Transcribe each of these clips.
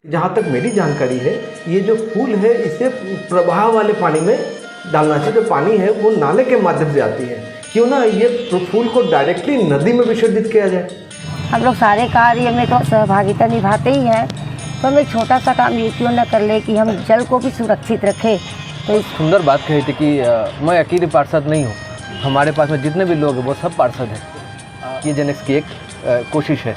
जहाँ तक मेरी जानकारी है, ये जो फूल है इसे प्रवाह वाले पानी में डालना चाहिए। जो पानी है वो नाले के माध्यम से आती है, क्यों ना ये फूल को डायरेक्टली नदी में विसर्जित किया जाए। हम लोग सारे कार्य में तो सहभागिता निभाते ही हैं, तो हम एक छोटा सा काम ये क्यों न कर ले कि हम जल को भी सुरक्षित रखें। तो सुंदर बात कही थी कि मैं अकेले पार्षद नहीं हूँ, हमारे पास में जितने भी लोग हैं वो सब पार्षद हैं। ये जेनेक्स की एक कोशिश है।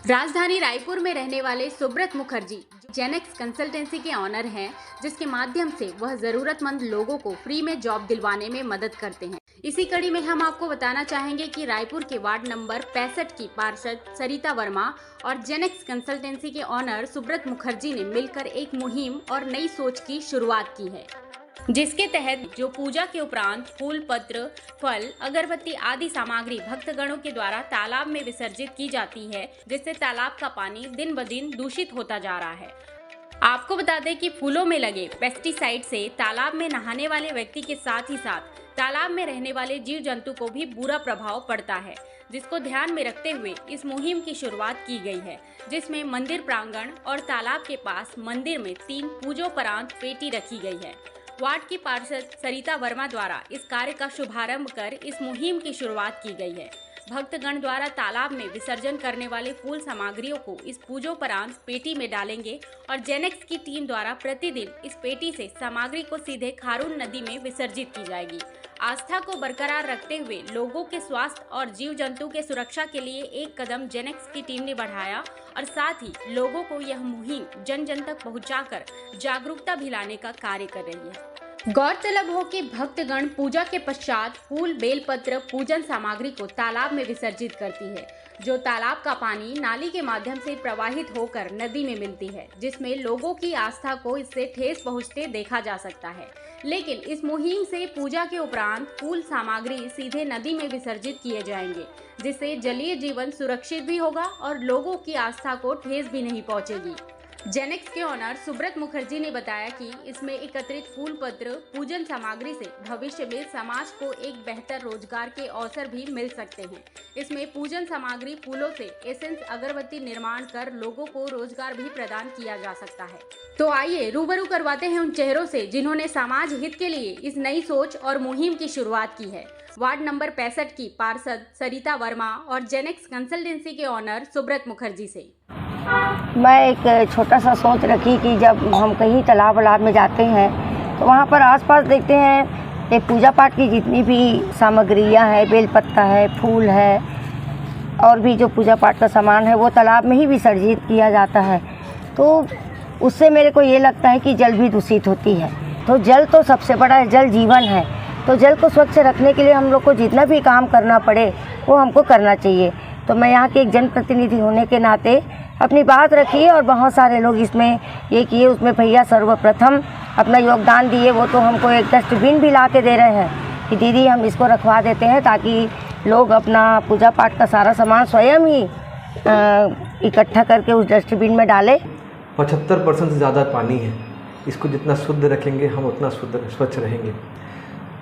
राजधानी रायपुर में रहने वाले सुब्रत मुखर्जी जेनेक्स कंसल्टेंसी के ऑनर हैं, जिसके माध्यम से वह जरूरतमंद लोगों को फ्री में जॉब दिलवाने में मदद करते हैं। इसी कड़ी में हम आपको बताना चाहेंगे कि रायपुर के वार्ड नंबर 65 की पार्षद सरिता वर्मा और जेनेक्स कंसल्टेंसी के ऑनर सुब्रत मुखर्जी ने मिलकर एक मुहिम और नई सोच की शुरुआत की है, जिसके तहत जो पूजा के उपरांत फूल, पत्र, फल, अगरबत्ती आदि सामग्री भक्तगणों के द्वारा तालाब में विसर्जित की जाती है, जिससे तालाब का पानी दिन ब दिन दूषित होता जा रहा है। आपको बता दें कि फूलों में लगे पेस्टिसाइड से तालाब में नहाने वाले व्यक्ति के साथ ही साथ तालाब में रहने वाले जीव जंतु को भी बुरा प्रभाव पड़ता है, जिसको ध्यान में रखते हुए इस मुहिम की शुरुआत की गई है, जिसमें मंदिर प्रांगण और तालाब के पास मंदिर में 3 पूजोपरांत पेटी रखी गई है। वार्ड की पार्षद सरिता वर्मा द्वारा इस कार्य का शुभारंभ कर इस मुहिम की शुरुआत की गई है। भक्तगण द्वारा तालाब में विसर्जन करने वाले फूल सामग्रियों को इस पूजोपरांत पेटी में डालेंगे और जेनेक्स की टीम द्वारा प्रतिदिन इस पेटी से सामग्री को सीधे खारून नदी में विसर्जित की जाएगी। आस्था को बरकरार रखते हुए लोगों के स्वास्थ्य और जीव जंतु के सुरक्षा के लिए एक कदम जेनेक्स की टीम ने बढ़ाया और साथ ही लोगों को यह मुहिम जन जन तक पहुंचाकर जागरूकता भी लाने का कार्य कर रही है। गौरतलब हो कि भक्तगण पूजा के पश्चात फूल, बेलपत्र, पूजन सामग्री को तालाब में विसर्जित करती है, जो तालाब का पानी नाली के माध्यम से प्रवाहित होकर नदी में मिलती है, जिसमें लोगों की आस्था को इससे ठेस पहुंचते देखा जा सकता है। लेकिन इस मुहिम से पूजा के उपरांत फूल सामग्री सीधे नदी में विसर्जित किए जाएंगे, जिससे जलीय जीवन सुरक्षित भी होगा और लोगों की आस्था को ठेस भी नहीं पहुंचेगी। जेनेक्स के ऑनर सुब्रत मुखर्जी ने बताया कि इसमें एकत्रित फूल, पत्र, पूजन सामग्री से भविष्य में समाज को एक बेहतर रोजगार के अवसर भी मिल सकते हैं। इसमें पूजन सामग्री फूलों से एसेंस अगरबत्ती निर्माण कर लोगों को रोजगार भी प्रदान किया जा सकता है। तो आइए रूबरू करवाते हैं उन चेहरों से जिन्होंने समाज हित के लिए इस नई सोच और मुहिम की शुरुआत की है। वार्ड नंबर 65 की पार्षद सरिता वर्मा और जेनेक्स कंसल्टेंसी के ऑनर सुब्रत मुखर्जी से। मैं एक छोटा सा सोच रखी कि जब हम कहीं तालाब वालाब में जाते हैं तो वहाँ पर आसपास देखते हैं एक पूजा पाठ की जितनी भी सामग्रियाँ हैं, बेलपत्ता है, फूल है और भी जो पूजा पाठ का सामान है वो तालाब में ही विसर्जित किया जाता है। तो उससे मेरे को ये लगता है कि जल भी दूषित होती है। तो जल तो सबसे बड़ा जल जीवन है, तो जल को स्वच्छ रखने के लिए हम लोग को जितना भी काम करना पड़े वो हमको करना चाहिए। तो मैं यहाँ के एक जनप्रतिनिधि होने के नाते अपनी बात रखी और बहुत सारे लोग इसमें ये किए। उसमें भैया सर्वप्रथम अपना योगदान दिए, वो तो हमको एक डस्टबिन भी ला के दे रहे हैं कि दीदी हम इसको रखवा देते हैं ताकि लोग अपना पूजा पाठ का सारा सामान स्वयं ही इकट्ठा करके उस डस्टबिन में डालें। 75% से ज़्यादा पानी है, इसको जितना शुद्ध रखेंगे हम उतना स्वच्छ रहेंगे।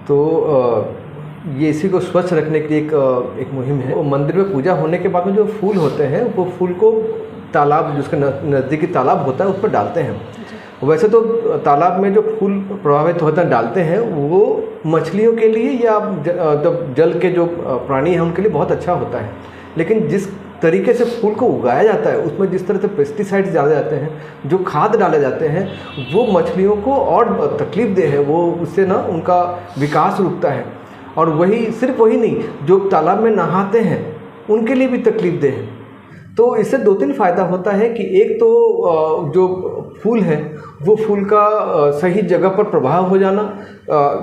तो ये इसी को स्वच्छ रखने की एक मुहिम है। मंदिर में पूजा होने के बाद में जो फूल होते हैं वो फूल को तालाब, जिसके नज़दीकी तालाब होता है, उस पर डालते हैं। वैसे तो तालाब में जो फूल प्रभावित होते हैं डालते हैं वो मछलियों के लिए या जल के जो प्राणी हैं उनके लिए बहुत अच्छा होता है, लेकिन जिस तरीके से फूल को उगाया जाता है उसमें जिस तरह से पेस्टिसाइड्स डाले जाते हैं, जो खाद डाले जाते हैं, वो मछलियों को और तकलीफ दे है। वो उससे ना उनका विकास रुकता है और सिर्फ वही नहीं, जो तालाब में नहाते हैं उनके लिए भी तकलीफ दे है। तो इससे 2-3 फ़ायदा होता है कि एक तो जो फूल है वो फूल का सही जगह पर प्रभाव हो जाना,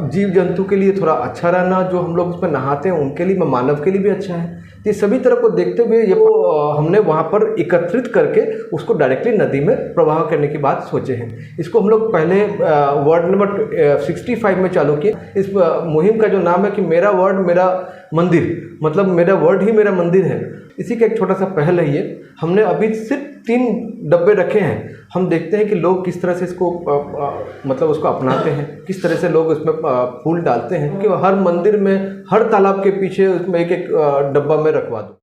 जीव जंतु के लिए थोड़ा अच्छा रहना, जो हम लोग उसमें नहाते हैं उनके लिए, मानव के लिए भी अच्छा है। ये सभी तरह को देखते हुए ये हमने वहाँ पर एकत्रित करके उसको डायरेक्टली नदी में प्रवाह करने की बात सोचे हैं। इसको हम लोग पहले वार्ड नंबर 65 में चालू किए। इस मुहिम का जो नाम है कि मेरा वार्ड मेरा मंदिर, मतलब मेरा वार्ड ही मेरा मंदिर है। इसी का एक छोटा सा पहल है ये। हमने अभी सिर्फ 3 डब्बे रखे हैं। हम देखते हैं कि लोग किस तरह से इसको मतलब उसको अपनाते हैं, किस तरह से लोग उसमें फूल डालते हैं कि हर मंदिर में, हर तालाब के पीछे उसमें एक डब्बा में रखवा दो।